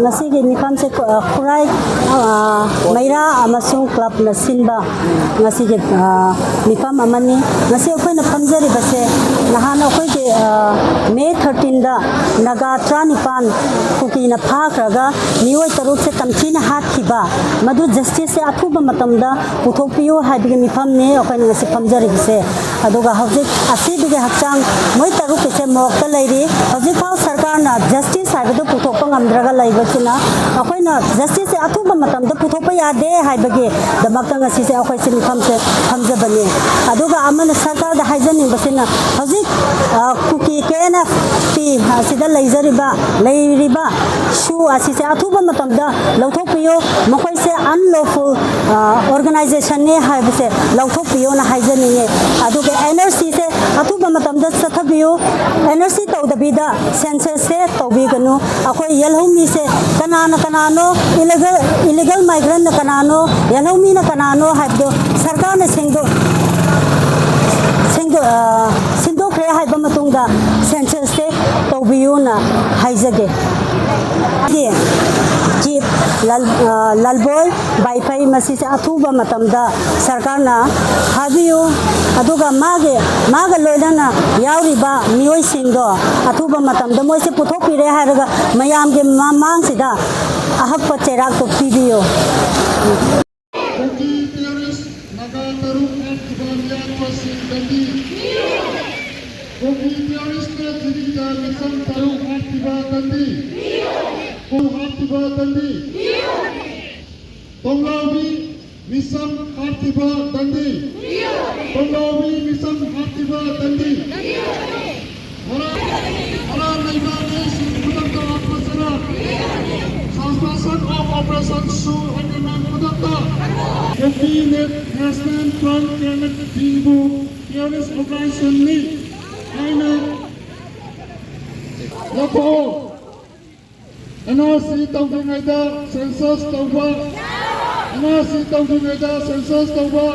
ngasi gi mifam se khurai maira amasung club na sinba ngasi gi mifam amani ngasi akhoi na phamjari base nahan akhoi gi May 13 da naga tranipan kuki na phakraga nioi taruk se tamchi na hat khiba madu justice se athuba matamda puthokpiyo haibigi mifam ne akhoi ngasi phamjari base aduga hojik asibi gi hakchang moi taruk se mokta lairi hojik phau sarkar na justice haibadu puthokpa ngamdraga laibachina akhoi na justice se athuba matamda puthokpa yade haibagi damakta ngasi se akhoi se mifam se phamjabani aduga amana sarkar da haijani basina hojik kuki kena pi asida laizariba lairiba shu asise athuba matamda lauthokpiyo mokhoi se unlawful organization ne haibase lauthokpiyo na haijani ne aduga NRC se athuba matamda sathabiyo NRC tawdabida census se tawbiganu akhoi yelhomi se kanano illegal migrant na kanano yelhomi na kanano haibdo sarkar na सिंधु खरे हाइब मतुंगा census से तौबियोना हाइजगे chief लालबोय बाइफाई मसी से अथुबा मतमदा सरकार ना हाबियो अदुगा मागे लोइना यावरिबा मियोय सिंगो अथुबा मतमदा मोय से पुथोपिरे हारगा मयाम के मांग सिदा अहक चेराक तो पीबियो Tonglawi Misam Hartiba Dandi. Tonglawi Misam Hartiba Dandi. Hara Naibanes Pudakta Apasara. Suspension of Operation Su Handaman Pudakta. Cabinet National Front Climate Tibu Terrorist Operation Ni. Aina Lapo NRC Tawdungaida Census Tawba NRC Tawdungaida Census Tawba